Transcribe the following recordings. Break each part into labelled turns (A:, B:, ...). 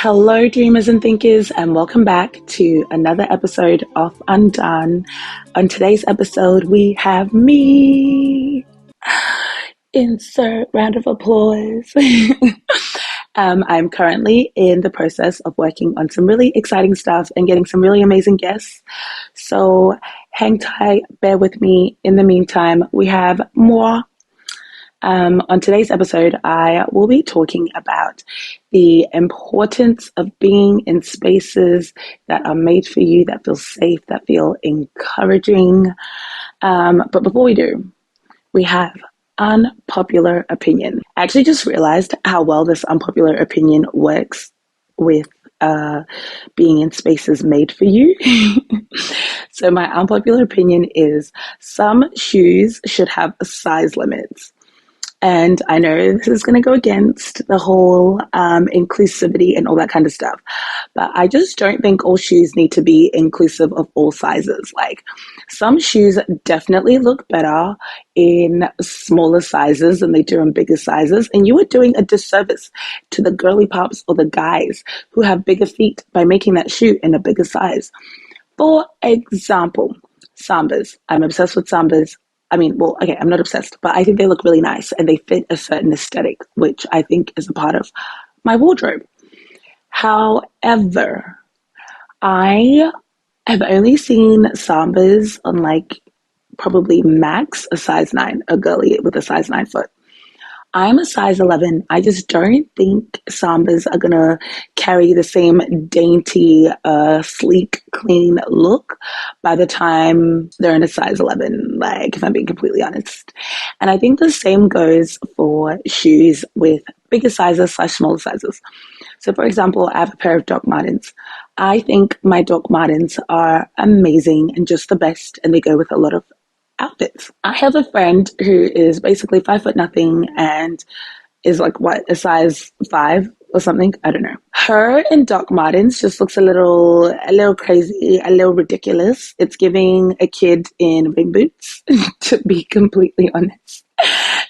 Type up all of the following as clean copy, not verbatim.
A: Hello, dreamers and thinkers, and welcome back to another episode of Undone. On today's episode, we have me. Insert round of applause. I'm currently in the process of working on some really exciting stuff and getting some really amazing guests. So hang tight, bear with me. In the meantime, we have more. On today's episode, I will be talking about the importance of being in spaces that are made for you, that feel safe, that feel encouraging. But before we do, we have unpopular opinion. I actually just realized how well this unpopular opinion works with being in spaces made for you. So my unpopular opinion is some shoes should have size limits. And I know this is going to go against the whole inclusivity and all that kind of stuff. But I just don't think all shoes need to be inclusive of all sizes. Like, some shoes definitely look better in smaller sizes than they do in bigger sizes. And you are doing a disservice to the girly pops or the guys who have bigger feet by making that shoe in a bigger size. For example, Sambas. I'm obsessed with Sambas. Okay, I'm not obsessed, but I think they look really nice and they fit a certain aesthetic, which I think is a part of my wardrobe. However, I have only seen Sambas on probably max a size 9, a girly with a size 9 foot. I'm a size 11. I just don't think Sambas are going to carry the same dainty, sleek, clean look by the time they're in a size 11, if I'm being completely honest. And I think the same goes for shoes with bigger sizes / smaller sizes. So, for example, I have a pair of Doc Martens. I think my Doc Martens are amazing and just the best, and they go with a lot of outfits. I have a friend who is basically 5 foot nothing and is a size 5 or something. I don't know. Her in Doc Martens just looks a little crazy, a little ridiculous. It's giving a kid in rain boots, to be completely honest.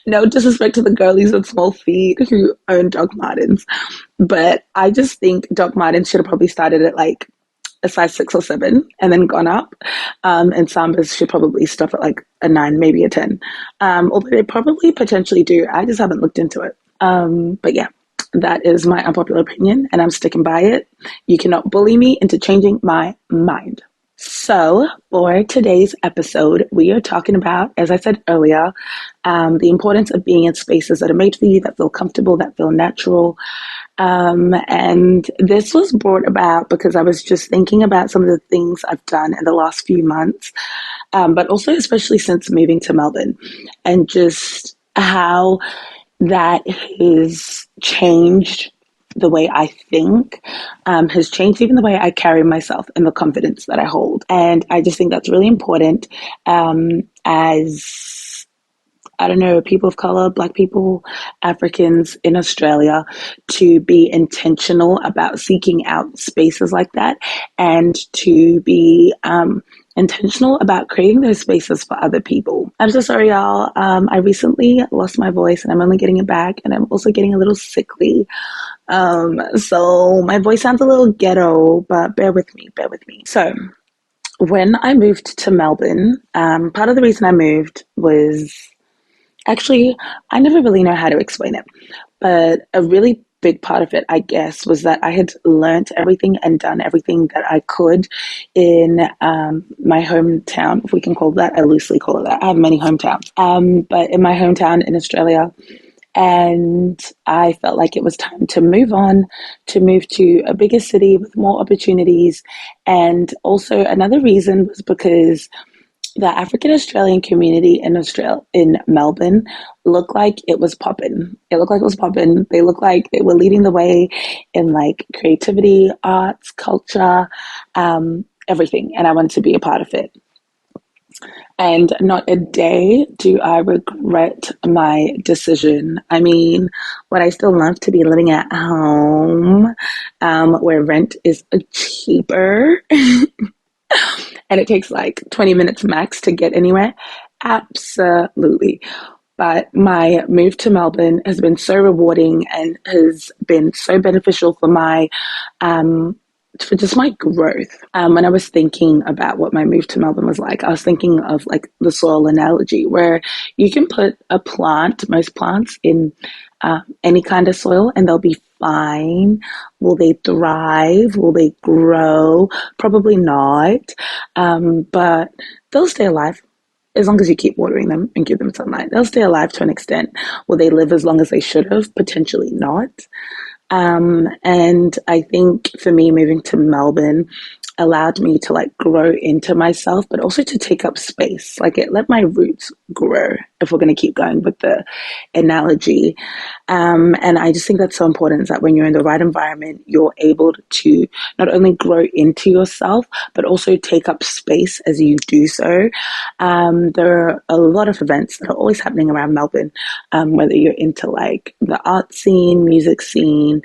A: No disrespect to the girlies with small feet who own Doc Martens, but I just think Doc Martens should have probably started at a size 6 or 7 and then gone up. And Sambas should probably stop at a 9, maybe a 10. Although they probably potentially do. I just haven't looked into it. But yeah, that is my unpopular opinion and I'm sticking by it. You cannot bully me into changing my mind. So for today's episode, we are talking about, as I said earlier, the importance of being in spaces that are made for you, that feel comfortable, that feel natural. And this was brought about because I was just thinking about some of the things I've done in the last few months, but also especially since moving to Melbourne, and just how that has changed the way I think, has changed even the way I carry myself and the confidence that I hold. And I just think that's really important as, I don't know, people of color, Black people, Africans in Australia, to be intentional about seeking out spaces like that and to be intentional about creating those spaces for other people. I'm so sorry, y'all. I recently lost my voice and I'm only getting it back, and I'm also getting a little sickly. So my voice sounds a little ghetto, but bear with me. So when I moved to Melbourne, part of the reason I moved was, actually, I never really know how to explain it, but a really big part of it, I guess, was that I had learnt everything and done everything that I could in my hometown, if we can call that. I loosely call it that. I have many hometowns, but in my hometown in Australia. And I felt like it was time to move on, to move to a bigger city with more opportunities. And also another reason was because the African Australian community in Melbourne looked like it was popping. It looked like it was popping. They looked like they were leading the way in creativity, arts, culture, everything. And I wanted to be a part of it. And not a day do I regret my decision. I mean, would I still love to be living at home, where rent is cheaper and it takes 20 minutes max to get anywhere? Absolutely. But my move to Melbourne has been so rewarding and has been so beneficial um, for just my growth. When I was thinking about what my move to Melbourne was like, I was thinking of like the soil analogy, where you can put a plant, most plants, in any kind of soil, and they'll be fine. Will they thrive? Will they grow? Probably not, but they'll stay alive as long as you keep watering them and give them sunlight. They'll stay alive to an extent. Will they live as long as they should have? Potentially not. And I think for me, moving to Melbourne allowed me to like grow into myself, but also to take up space. Like it let my roots grow, if we're going to keep going with the analogy. And I just think that's so important, is that when you're in the right environment, you're able to not only grow into yourself, but also take up space as you do so. There are a lot of events that are always happening around Melbourne, whether you're into like the art scene, music scene,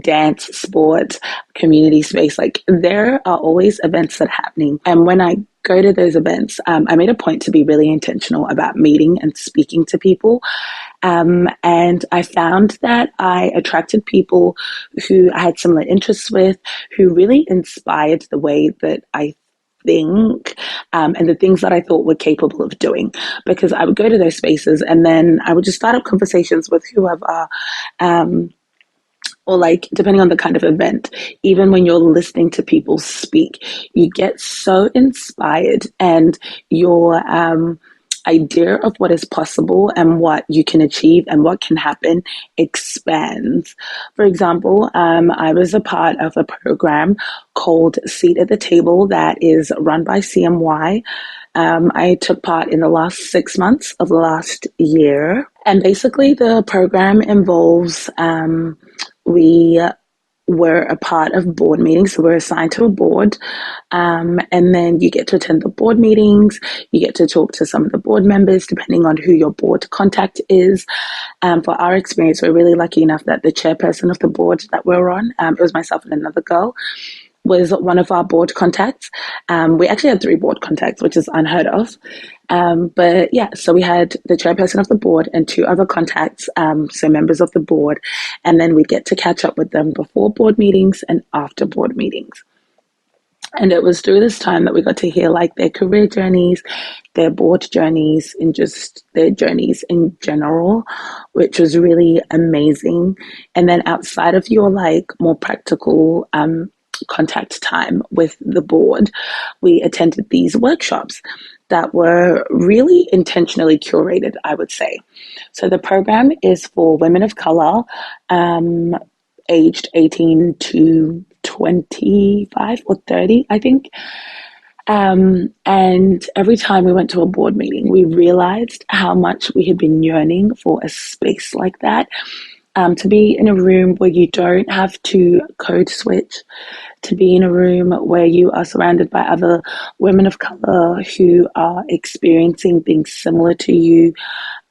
A: dance, sport, community space. Like there are always events that are happening. And when I go to those events, I made a point to be really intentional about meeting and speaking to people. And I found that I attracted people who I had similar interests with, who really inspired the way that I think, and the things that I thought were capable of doing. Because I would go to those spaces and then I would just start up conversations with whoever. Or like depending on the kind of event, even when you're listening to people speak, you get so inspired, and your idea of what is possible and what you can achieve and what can happen expands. For example, I was a part of a program called Seat at the Table that is run by CMY. I took part in the last 6 months of the last year. And basically, the program involves we were a part of board meetings. So we're assigned to a board. And then you get to attend the board meetings. You get to talk to some of the board members, depending on who your board contact is. For our experience, we're really lucky enough that the chairperson of the board that we're on, it was myself and another girl, was one of our board contacts. We actually had 3 board contacts, which is unheard of. But yeah, so we had the chairperson of the board and 2 other contacts, so members of the board, and then we'd get to catch up with them before board meetings and after board meetings. And it was through this time that we got to hear like their career journeys, their board journeys, and just their journeys in general, which was really amazing. And then outside of your like more practical contact time with the board, we attended these workshops that were really intentionally curated, I would say. So the program is for women of color, aged 18 to 25 or 30, I think. And every time we went to a board meeting, we realized how much we had been yearning for a space like that. To be in a room where you don't have to code switch, to be in a room where you are surrounded by other women of color who are experiencing things similar to you,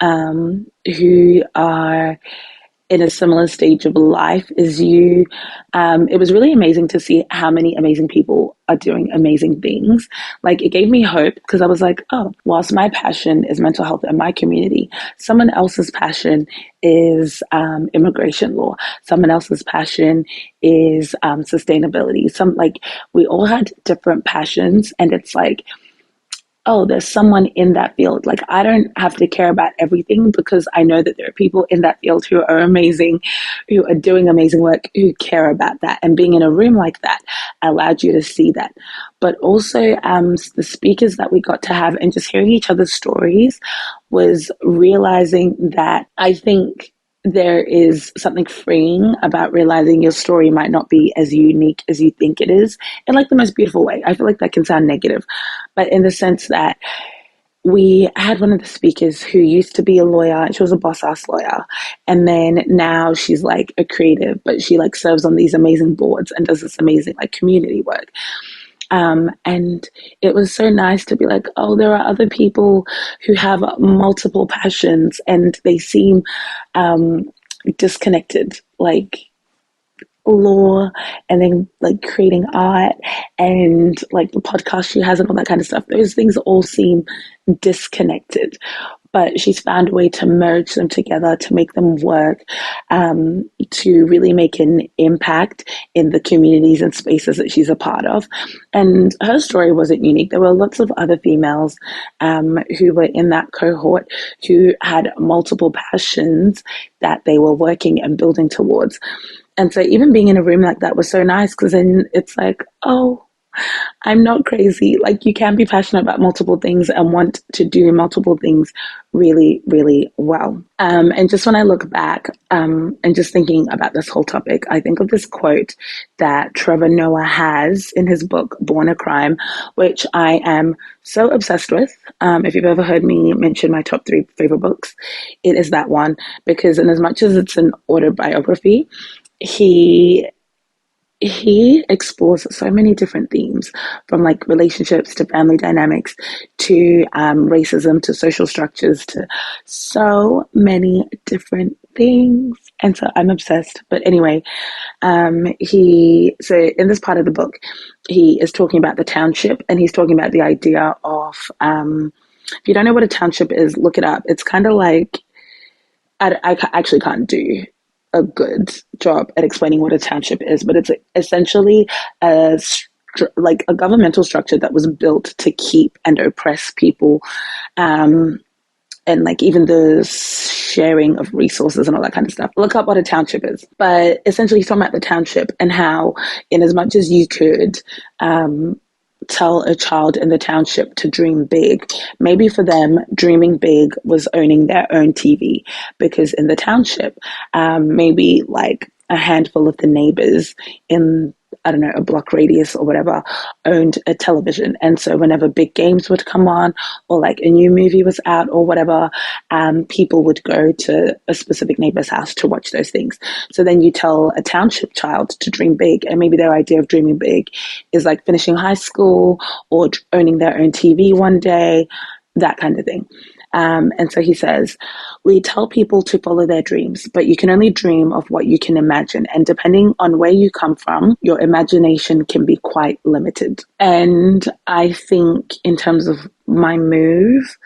A: who are in a similar stage of life as you. It was really amazing to see how many amazing people are doing amazing things. Like it gave me hope, because I was like, oh, whilst my passion is mental health in my community, someone else's passion is immigration law. Someone else's passion is sustainability. We all had different passions, and it's like, oh, there's someone in that field. Like, I don't have to care about everything, because I know that there are people in that field who are amazing, who are doing amazing work, who care about that. And being in a room like that allowed you to see that. But also, the speakers that we got to have and just hearing each other's stories was realizing that I think there is something freeing about realizing your story might not be as unique as you think it is, in like the most beautiful way. I feel like that can sound negative, but in the sense that we had one of the speakers who used to be a lawyer, and she was a boss ass lawyer, and then now she's like a creative, but she like serves on these amazing boards and does this amazing like community work. And it was so nice to be like, oh, there are other people who have multiple passions, and they seem disconnected, like law, and then like creating art, and like the podcast she has and all that kind of stuff. Those things all seem disconnected. but she's found a way to merge them together to make them work, to really make an impact in the communities and spaces that she's a part of. And her story wasn't unique. There were lots of other females who were in that cohort who had multiple passions that they were working and building towards. And so even being in a room like that was so nice because then it's like, oh, I'm not crazy. Like, you can be passionate about multiple things and want to do multiple things really, really well. And just when I look back and just thinking about this whole topic, I think of this quote that Trevor Noah has in his book, Born a Crime, which I am so obsessed with. If you've ever heard me mention my top 3 favorite books, it is that one, because in as much as it's an autobiography, he explores so many different themes, from like relationships to family dynamics to racism to social structures to so many different things. And so I'm obsessed. But anyway, so in this part of the book, he is talking about the township, and he's talking about the idea of, if you don't know what a township is, look it up. It's kind of like, I actually can't do a good job at explaining what a township is, but it's essentially like a governmental structure that was built to keep and oppress people, and like even the sharing of resources and all that kind of stuff. Look up what a township is. But essentially, he's talking about the township and how, in as much as you could tell a child in the township to dream big, maybe for them, dreaming big was owning their own TV, because in the township, maybe like a handful of the neighbors in, I don't know, a block radius or whatever, owned a television. And so whenever big games would come on, or like a new movie was out or whatever, people would go to a specific neighbor's house to watch those things. So then you tell a township child to dream big, and maybe their idea of dreaming big is like finishing high school or owning their own TV one day, that kind of thing. And so he says, we tell people to follow their dreams, but you can only dream of what you can imagine. And depending on where you come from, your imagination can be quite limited. And I think in terms of my move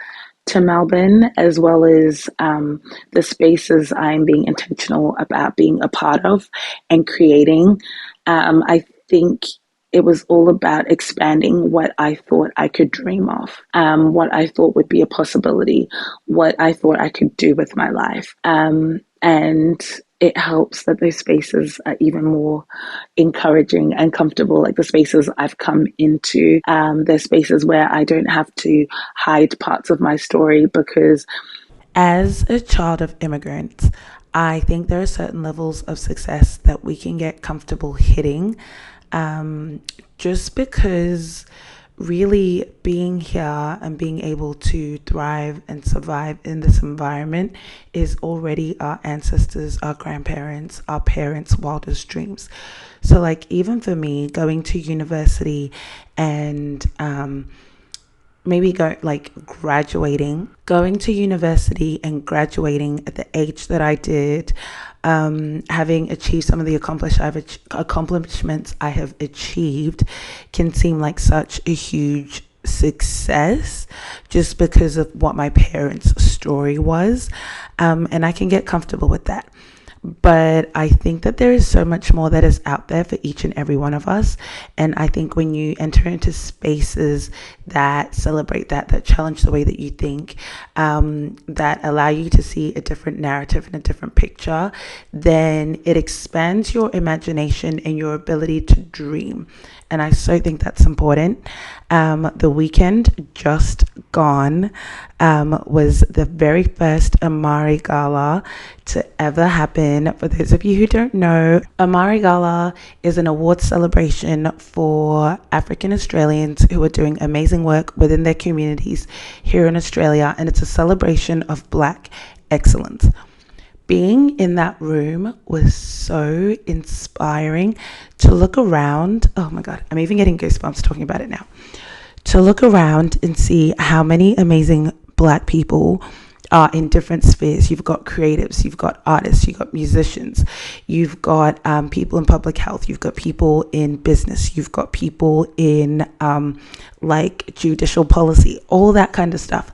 A: to Melbourne, as well as the spaces I'm being intentional about being a part of and creating, I think it was all about expanding what I thought I could dream of, what I thought would be a possibility, what I thought I could do with my life. And it helps that those spaces are even more encouraging and comfortable. Like the spaces I've come into, they're spaces where I don't have to hide parts of my story, because as a child of immigrants, I think there are certain levels of success that we can get comfortable hitting, just because really being here and being able to thrive and survive in this environment is already our ancestors, our grandparents, our parents' wildest dreams. So like even for me, going to university and maybe going to university and graduating at the age that I did, having achieved some of the accomplishments I have achieved, can seem like such a huge success just because of what my parents' story was, and I can get comfortable with that. But I think that there is so much more that is out there for each and every one of us. And I think when you enter into spaces that celebrate that challenge the way that you think, that allow you to see a different narrative and a different picture, then it expands your imagination and your ability to dream. And I so think that's important. The weekend just gone was the very first Amari Gala to ever happen. For those of you who don't know, Amari Gala is an award celebration for African Australians who are doing amazing work within their communities here in Australia, and it's a celebration of Black excellence. Being in that room was so inspiring to look around. Oh my God, I'm even getting goosebumps talking about it now. To look around and see how many amazing Black people
B: are in different spheres. You've got creatives, you've got artists, you've got musicians, you've got people in public health, you've got people in business, you've got people in like judicial policy, all that kind of stuff.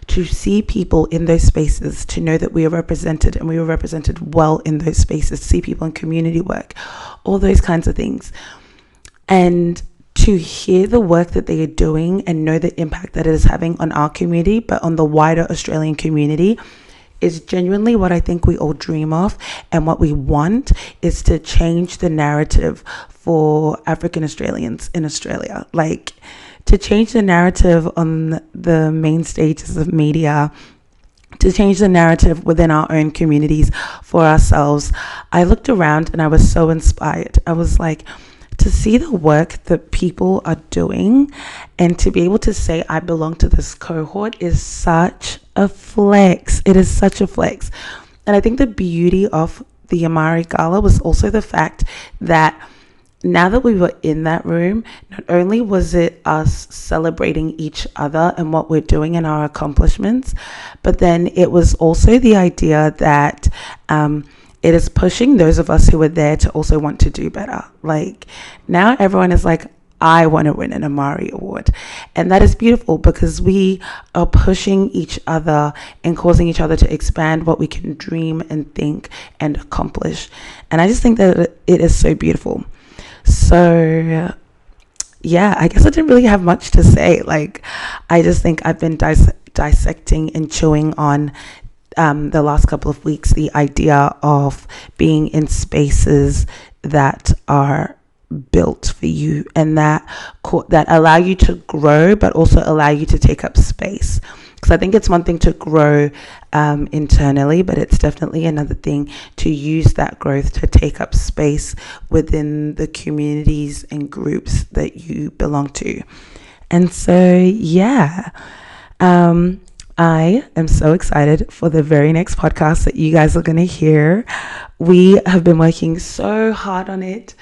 B: To see people in those spaces, to know that we are represented and we are represented well in those spaces, to see people in community work, all those kinds of things. And to hear the work that they are doing and know the impact that it is having on our community, but on the wider Australian community, is genuinely what I think we all dream of. And what we want is to change the narrative for African Australians in Australia. Like, to change the narrative on the main stages of media, to change the narrative within our own communities for ourselves. I looked around and I was so inspired. I was like, to see the work that people are doing and to be able to say I belong to this cohort is such a flex. It is such a flex. And I think the beauty of the Amari Gala was also the fact that now that we were in that room, not only was it us celebrating each other and what we're doing and our accomplishments, but then it was also the idea that it is pushing those of us who were there to also want to do better. Like, now everyone is like, I want to win an Amari Award. And that is beautiful because we are pushing each other and causing each other to expand what we can dream and think and accomplish. And I just think that it is so beautiful. So yeah, I guess I didn't really have much to say. Like, I just think I've been dissecting and chewing on the last couple of weeks the idea of being in spaces that are built for you and that allow you to grow, but also allow you to take up space. Because I think it's one thing to grow internally, but it's definitely another thing to use that growth to take up space within the communities and groups that you belong to. And so, yeah, I am so excited for the very next podcast that you guys are going to hear. We have been working so hard on it.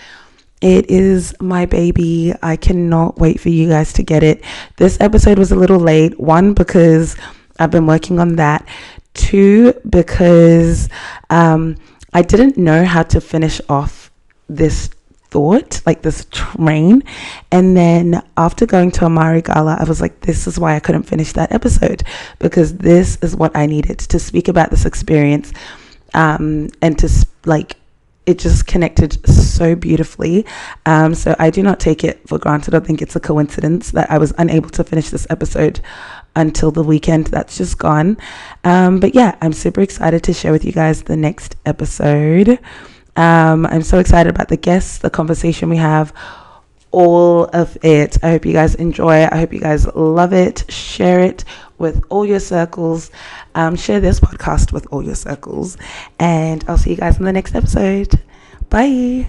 B: It is my baby. I cannot wait for you guys to get it. This episode was a little late. 1, because I've been working on that. 2, because I didn't know how to finish off this thought, like this train. And then after going to Amari Gala, I was like, this is why I couldn't finish that episode, because this is what I needed to speak about this experience, and to like, it just connected so beautifully. So I do not take it for granted. I think it's a coincidence that I was unable to finish this episode until the weekend that's just gone. But yeah, I'm super excited to share with you guys the next episode. I'm so excited about the guests, the conversation we have, all of it. I hope you guys enjoy it. I hope you guys love it. Share it with all your circles. Share this podcast with all your circles. And I'll see you guys in the next episode. Bye.